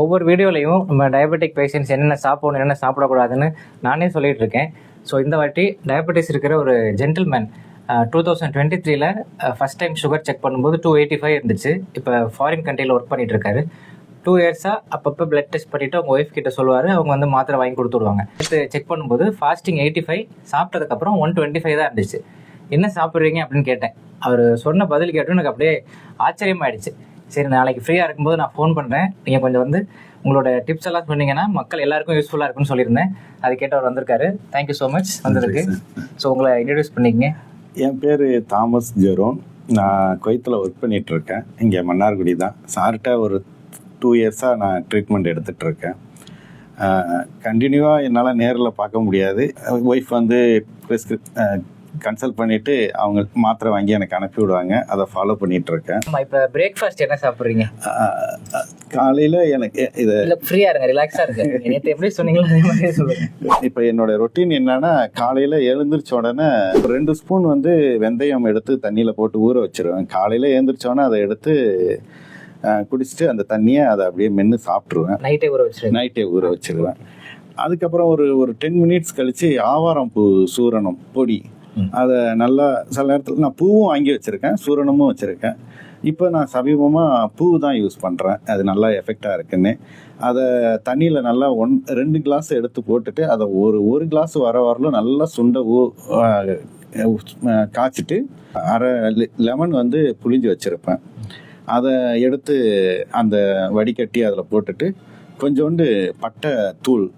ஒவ்வொரு வீடியோலையும் நம்ம டயபெட்டிக் பேஷண்ட்ஸ் என்னென்ன சாப்பிடணும் என்னென்ன சாப்பிடக்கூடாதுன்னு நானே சொல்லிட்டு இருக்கேன். ஸோ இந்த வாட்டி டயபெட்டிஸ் இருக்கிற ஒரு ஜென்டில்மேன் 2023ல் ஃபஸ்ட் டைம் சுகர் செக் பண்ணும்போது 285 இருந்துச்சு. இப்போ ஃபாரின் கண்ட்ரியில் ஒர்க் பண்ணிட்டு இருக்காரு. 2 இயர்ஸாக அப்பப்போ பிளட் டெஸ்ட் பண்ணிவிட்டு அவங்க ஒய்ஃப் கிட்ட சொல்லுவார். அவங்க வந்து மாத்திரை வாங்கி கொடுத்துடுவாங்க. அடுத்து செக் பண்ணும்போது ஃபாஸ்டிங் 85, சாப்பிட்டதுக்கப்புறம் 125 தான் இருந்துச்சு. என்ன சாப்பிட்றீங்க அப்படின்னு கேட்டேன். அவர் சொன்ன பதில் கேட்டோம் எனக்கு அப்படியே ஆச்சரியமாயிடுச்சு. சரி, நாளைக்கு ஃப்ரீயாக இருக்கும்போது நான் ஃபோன் பண்ணுறேன், நீங்கள் கொஞ்சம் வந்து உங்களோட டிப்ஸ் எல்லாம் சொன்னீங்கன்னா மக்கள் எல்லாருக்கும் யூஸ்ஃபுல்லாக இருக்குன்னு சொல்லியிருந்தேன். அது கேட்டு அவர் வந்திருக்காரு. தேங்க்யூ ஸோ மச் வந்ததுக்கு. ஸோ உங்களை இன்ட்ரடியூஸ் பண்ணிக்கங்க. என் பேர் தாமஸ் ஜெரோன். நான் குவைத்தில் ஒர்க் பண்ணிகிட்ருக்கேன். இங்கே மன்னார்குடி தான். சார்கிட்ட ஒரு 2 இயர்ஸாக நான் ட்ரீட்மெண்ட் எடுத்துகிட்ருக்கேன். கண்டினியூவாக என்னால் நேரில் பார்க்க முடியாது. ஒய்ஃப் வந்து கன்சல்ட் பண்ணிவிட்டு அவங்க மாத்திரை வாங்கி எனக்கு அனுப்பி விடுவாங்க. அதை ஃபாலோ பண்ணிகிட்ருக்கேன். இப்போ பிரேக்ஃபாஸ்ட் என்ன சாப்பிட்றீங்க? காலையில் எனக்கு இதை ஃப்ரீயாக இருங்க, ரிலாக்ஸாக இருங்க. நேற்று எப்படி சொன்னீங்களோ அதே மாதிரி சொல்லுங்கள். இப்போ என்னோடய ரொட்டீன் என்னன்னா, காலையில் எழுந்திரிச்ச உடனே 2 ஸ்பூன் வந்து வெந்தயம் எடுத்து தண்ணியில் போட்டு ஊற வச்சுருவேன். காலையில் எழுந்திரிச்சோடனே அதை எடுத்து குடிச்சிட்டு அந்த தண்ணியை அதை அப்படியே மென்று சாப்பிட்ருவேன். நைட்டே ஊற வச்சிருவேன். அதுக்கப்புறம் ஒரு 10 மினிட்ஸ் கழித்து ஆவாரம் பூ சூரணம் பொடி, அதை நல்லா சில நேரத்தில் நான் பூவும் வாங்கி வச்சுருக்கேன், சூரணமும் வச்சுருக்கேன். இப்போ நான் சமீபமாக பூ தான் யூஸ் பண்ணுறேன். அது நல்லா எஃபெக்டாக இருக்குன்னு அதை தண்ணியில் நல்லா 2 கிளாஸ் எடுத்து போட்டுட்டு அதை ஒரு கிளாஸ் வரலும் நல்லா சுண்ட காய்ச்சிட்டு அரை லெமன் வந்து புளிஞ்சு வச்சுருப்பேன். அதை எடுத்து அந்த வடிகட்டி அதில் போட்டுட்டு கொஞ்சோண்டு பட்டை தூள்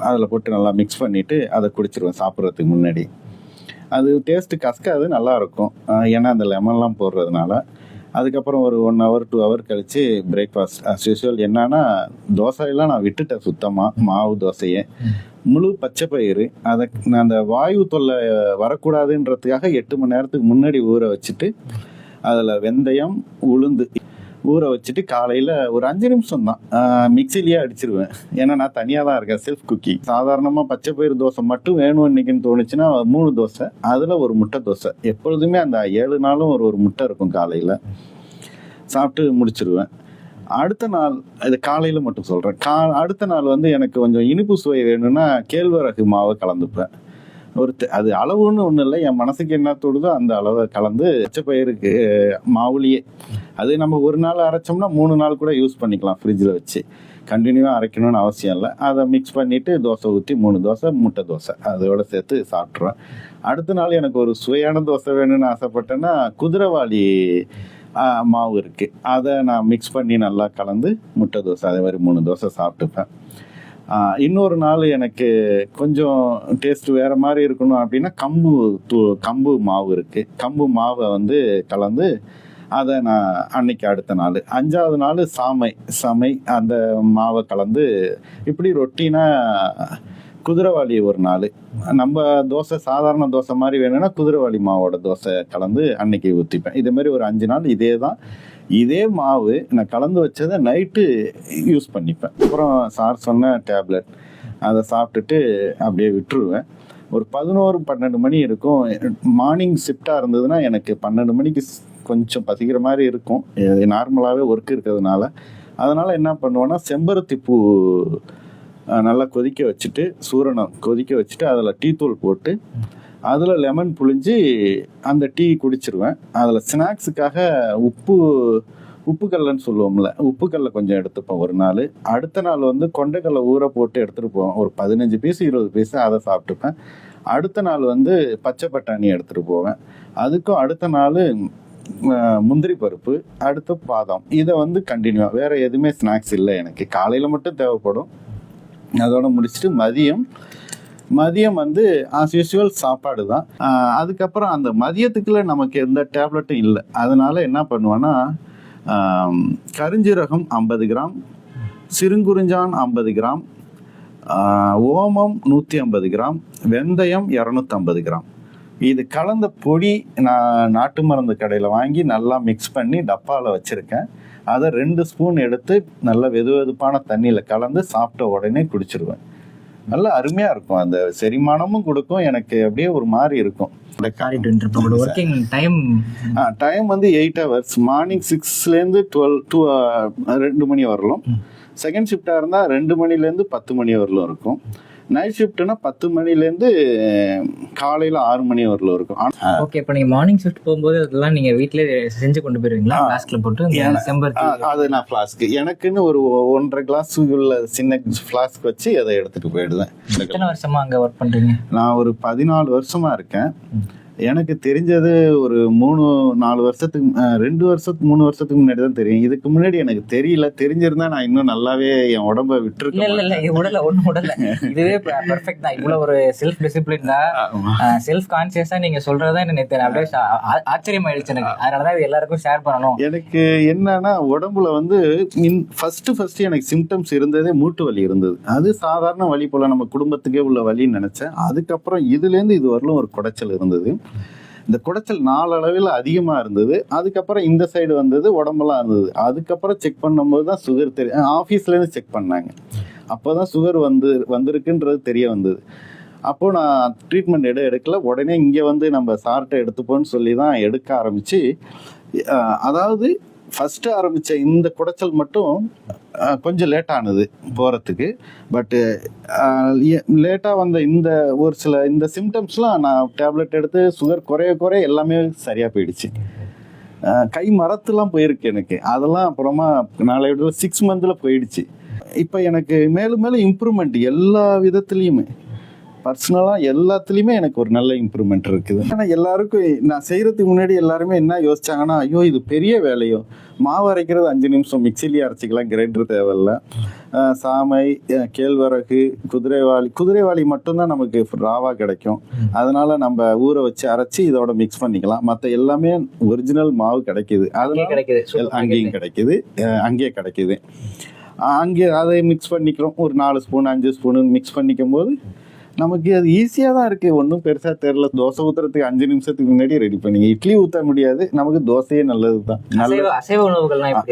அதில் போட்டு நல்லா மிக்ஸ் பண்ணிவிட்டு அதை குடிச்சிருவேன் சாப்பிட்றதுக்கு முன்னாடி. அது டேஸ்ட்டு கசக்காது, நல்லாயிருக்கும், ஏன்னா அந்த லெமன்லாம் போடுறதுனால. அதுக்கப்புறம் ஒரு 1 hour 2 hour கழித்து பிரேக்ஃபாஸ்ட் ஆஸ் யூஸ்வல். என்னன்னா, தோசையெல்லாம் நான் விட்டுட்டேன் சுத்தமாக. மாவு தோசையை முழு பச்சை பயிறு, அதை நான் அந்த வாயு தொல்லை வரக்கூடாதுன்றதுக்காக 8 மணி நேரத்துக்கு முன்னாடி ஊற வச்சுட்டு அதில் வெந்தயம் உளுந்து ஊற வச்சுட்டு காலையில் ஒரு 5 நிமிஷம் தான் மிக்சிலேயே அடிச்சிருவேன். ஏன்னா நான் தனியாக தான் இருக்கேன், செல்ஃப் குக்கிங். சாதாரணமாக பச்சை பயிறு தோசை மட்டும் வேணும் இன்னைக்குன்னு தோணுச்சுன்னா 3 தோசை, அதில் ஒரு முட்டை தோசை. எப்பொழுதுமே அந்த 7 நாளும் ஒரு முட்டை இருக்கும். காலையில் சாப்பிட்டு முடிச்சிருவேன். அடுத்த நாள், இது காலையில் மட்டும் சொல்கிறேன், அடுத்த நாள் வந்து எனக்கு கொஞ்சம் இனிப்பு சுவை வேணும்னா கேழ்வரகு மாவை கலந்துப்பேன். அது அளவுன்னு ஒன்றும் இல்லை, என் மனசுக்கு என்ன தோடுதோ அந்த அளவை கலந்து பச்சை பயிருக்கு மாவுலேயே. அது நம்ம ஒரு நாள் அரைச்சோம்னா 3 நாள் கூட யூஸ் பண்ணிக்கலாம் ஃப்ரிட்ஜில் வச்சு. கண்டினியூவாக அரைக்கணும்னு அவசியம் இல்லை. அதை மிக்ஸ் பண்ணிவிட்டு தோசை ஊற்றி 3 தோசை முட்டை தோசை அதோட சேர்த்து சாப்பிட்ருவேன். அடுத்த நாள் எனக்கு ஒரு சுவையான தோசை வேணும்னு ஆசைப்பட்டேன்னா குதிரைவாளி மாவு இருக்குது, அதை நான் மிக்ஸ் பண்ணி நல்லா கலந்து முட்டை தோசை அதே மாதிரி 3 தோசை சாப்பிட்டுப்பேன். இன்னொரு நாள் எனக்கு கொஞ்சம் டேஸ்ட் வேறு மாதிரி இருக்கணும் அப்படின்னா கம்பு மாவு இருக்குது, கம்பு மாவை வந்து கலந்து அதை நான் அன்னைக்கு அடுத்த நாள். 5வது நாள் சமை அந்த மாவை கலந்து இப்படி ரொட்டீனாக குதிரைவாளி ஒரு நாள். நம்ம தோசை சாதாரண தோசை மாதிரி வேணும்னா குதிரைவாளி மாவோட தோசை கலந்து அன்னைக்கு ஊற்றிப்பேன். இதேமாரி ஒரு 5 நாள் இதே தான். இதே மாவு நான் கலந்து வச்சதை நைட்டு யூஸ் பண்ணிப்பேன். அப்புறம் சார் சொன்ன டேப்லெட் அதை சாப்பிட்டுட்டு அப்படியே விட்டுருவேன். ஒரு 11-12 மணி இருக்கும். மார்னிங் ஷிஃப்டாக இருந்ததுன்னா எனக்கு 12 மணிக்கு கொஞ்சம் பசிக்கிற மாதிரி இருக்கும், நார்மலாகவே ஒர்க் இருக்கிறதுனால. அதனால் என்ன பண்ணுவேன்னா, செம்பருத்தி பூ நல்லா கொதிக்க வச்சுட்டு, சூரணம் கொதிக்க வச்சுட்டு அதில் டீ தூள் போட்டு அதில் லெமன் புழிஞ்சு அந்த டீ குடிச்சிருவேன். அதில் ஸ்நாக்ஸுக்காக உப்புக்கல்லைன்னு சொல்லுவோம்ல, உப்புக்கல்லை கொஞ்சம் எடுத்துப்போம் ஒரு நாள். அடுத்த நாள் வந்து கொண்டைக்கல்லை ஊற போட்டு எடுத்துகிட்டு போவேன், ஒரு 15 பீஸ் 20 பீஸ் அதை சாப்பிட்டுப்பேன். அடுத்த நாள் வந்து பச்சை பட்டாணி எடுத்துகிட்டு போவேன். அதுக்கும் அடுத்த நாள் முந்திரி பருப்பு, அடுத்து பாதாம். இதை வந்து கண்டினியூவாக வேறு எதுவுமே ஸ்நாக்ஸ் இல்லை எனக்கு. காலையில் மட்டும் தேவைப்படும். அதோடு முடிச்சுட்டு மதியம் வந்து ஆஸ் யூஸ்வல் சாப்பாடு தான். அதுக்கப்புறம் அந்த மதியத்துக்குள்ள நமக்கு எந்த டேப்லெட்டும் இல்லை. அதனால் என்ன பண்ணுவேன்னா, கருஞ்சீரகம் 50 கிராம், சிறுங்குறிஞ்சான் 50 கிராம், ஓமம் 150 கிராம், வெந்தயம் 250 கிராம், இது கலந்த பொடி நான் நாட்டு மருந்து கடையில் வாங்கி நல்லா மிக்ஸ் பண்ணி டப்பாவில் வச்சுருக்கேன். அதை 2 ஸ்பூன் எடுத்து நல்லா வெதுவெதுப்பான தண்ணியில் கலந்து சாப்பிட்ட உடனே குடிச்சிருவேன். நல்லா அருமையாக இருக்கும். அந்த செரிமானமும் கொடுக்கும், எனக்கு அப்படியே ஒரு மாதிரி இருக்கும். ஒர்க்கிங் டைம் வந்து 8 hours. மார்னிங் 6லேருந்து 2 மணி வரலும். செகண்ட் ஷிஃப்டாக இருந்தால் 2 மணிலேருந்து 10 மணி வரலும் இருக்கும். நைட் ஷிஃப்ட்னா 10 மணிலேருந்து காலையில் 6 மணி வரலும் இருக்கும். ஓகே, இப்போ நீங்கள் மார்னிங் ஷிஃப்ட் போகும்போது அதெல்லாம் நீங்கள் வீட்டிலே செஞ்சு கொண்டு போயிருவீங்களா? ஃப்ளாஸ்கில் போட்டு அது நான் ஃப்ளாஸ்க்கு எனக்குன்னு ஒரு 1.5 கிளாஸ் உள்ள சின்ன ஃப்ளாஸ்க் வச்சு அதை எடுத்துகிட்டு போயிடுவேன். எத்தனை வருஷமா அங்கே ஒர்க் பண்ணுறீங்க? நான் ஒரு 14 வருஷமா இருக்கேன். எனக்கு தெரிஞ்சது ஒரு 3-4 வருஷத்துக்கு 2 வருஷத்துக்கு 3 வருஷத்துக்கு முன்னாடி தான் தெரியும். இதுக்கு முன்னாடி எனக்கு தெரியல. தெரிஞ்சிருந்தா நான் இன்னும் நல்லாவே என் உடம்ப விட்டுருக்கேன். இல்ல இது உடல ஒன்றும் உடல, இதுவே பெர்ஃபெக்ட் தான். இவ்வளவு ஒரு செல்ஃப் டிசிப்ளின் தான், செல்ஃப் கான்சியஸா நீங்க சொல்றதா எனக்கு அப்படியே ஆச்சரியம் ஆயிடுச்சு எனக்கு. அதனாலதான் இது எல்லாருக்கும் ஷேர் பண்ணணும். எனக்கு என்னன்னா உடம்புல வந்து ஃபர்ஸ்ட் எனக்கு சிம்டம்ஸ் இருந்ததே மூட்டு வலி இருந்தது. அது சாதாரண வலி போல நம்ம குடும்பத்துக்கே உள்ள வலின்னு நினைச்சேன். அதுக்கப்புறம் இதுலேருந்து இது வரலும் ஒரு குடைச்சல் இருந்தது. இந்த குடைச்சல் நாளளவில் அதிகமாக இருந்தது. அதுக்கப்புறம் இந்த சைடு வந்தது, உடம்பெல்லாம் இருந்தது. அதுக்கப்புறம் செக் பண்ணும்போது தான் சுகர் தெரியும். ஆஃபீஸ்லேருந்து செக் பண்ணாங்க. அப்போ தான் சுகர் வந்திருக்குன்றது தெரிய வந்தது. அப்போது நான் ட்ரீட்மெண்ட் எடுக்கல. உடனே இங்கே வந்து நம்ம சார்ட்டை எடுத்துப்போன்னு சொல்லி தான் எடுக்க ஆரம்பித்து, அதாவது ஃபஸ்ட்டு ஆரம்பித்த இந்த குடைச்சல் மட்டும் கொஞ்சம் லேட்டானது போகிறதுக்கு. பட்டு லேட்டாக வந்த ஒரு சில இந்த சிம்டம்ஸ்லாம் நான் டேப்லெட் எடுத்து சுகர் குறைய எல்லாமே சரியாக போயிடுச்சு. கை மரத்துலாம் போயிருக்கு எனக்கு. அதெல்லாம் அப்புறமா நாளை 6 மந்தில் போயிடுச்சு. இப்போ எனக்கு மேலும் மேலும் இம்ப்ரூவ்மெண்ட் எல்லா விதத்துலேயுமே, பர்சனலாக எல்லாத்துலேயுமே எனக்கு ஒரு நல்ல இம்ப்ரூவ்மெண்ட் இருக்குது. ஆனால் எல்லாருக்கும் நான் செய்கிறதுக்கு முன்னாடி எல்லாருமே என்ன யோசிச்சாங்கன்னா, ஐயோ இது பெரிய வேலையோ, மாவு அரைக்கிறது 5 நிமிஷம், மிக்சிலேயே அரைச்சிக்கலாம், கிரைண்டர் தேவையில்ல. சாமை, கேழ்வரகு, குதிரைவாளி மட்டும்தான் நமக்கு ராவாக கிடைக்கும். அதனால நம்ம ஊற வச்சு அரைச்சி இதோட மிக்ஸ் பண்ணிக்கலாம். மற்ற எல்லாமே ஒரிஜினல் மாவு கிடைக்கிது. அதனால அங்கேயும் கிடைக்கிது, அங்கேயே கிடைக்கிது. அங்கே அதை மிக்ஸ் பண்ணிக்கிறோம். ஒரு 4 ஸ்பூன் 5 ஸ்பூனு மிக்ஸ் பண்ணிக்கும் போது நமக்கு அது ஈஸியாக தான் இருக்குது. ஒன்றும் பெருசாக தெரில. தோசை ஊற்றுறதுக்கு 5 நிமிஷத்துக்கு முன்னாடி ரெடி பண்ணிங்க. இட்லி ஊற்ற முடியாது, நமக்கு தோசையே நல்லது தான். அசைவ உணவுகள்லாம்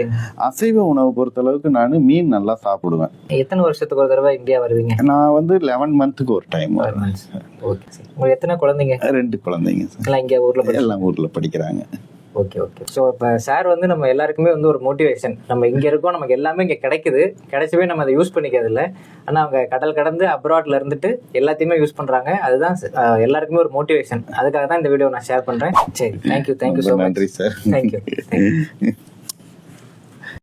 அசைவ உணவு பொறுத்த அளவுக்கு நான் மீன் நல்லா சாப்பிடுவேன். எத்தனை வருஷத்துக்கு ஒரு தடவை இந்தியா வருவீங்க? நான் வந்து 11 மந்த்துக்கு ஒரு டைம் வருவேன். ஓகே. உங்களுக்கு எத்தனை குழந்தைங்க? 2 குழந்தைங்க. இங்கே ஊரில் எல்லாம் ஊரில் படிக்கிறாங்க. ஓகே. ஸோ இப்போ சார் வந்து நம்ம எல்லாருக்குமே வந்து ஒரு மோட்டிவேஷன். நம்ம இங்கே இருக்கோம், நமக்கு எல்லாமே இங்கே கிடைச்சவே நம்ம அதை யூஸ் பண்ணிக்கிறது இல்லை. ஆனால் அவங்க கடல் கடந்து அப்ராட்ல இருந்துட்டு எல்லாத்தையுமே யூஸ் பண்ணுறாங்க. அதுதான் எல்லாருக்குமே ஒரு மோட்டிவேஷன். அதுக்காக தான் இந்த வீடியோ நான் ஷேர் பண்ணுறேன். சரி, தேங்க்யூ ஸோ மச். நன்றி சார். தேங்க்யூ.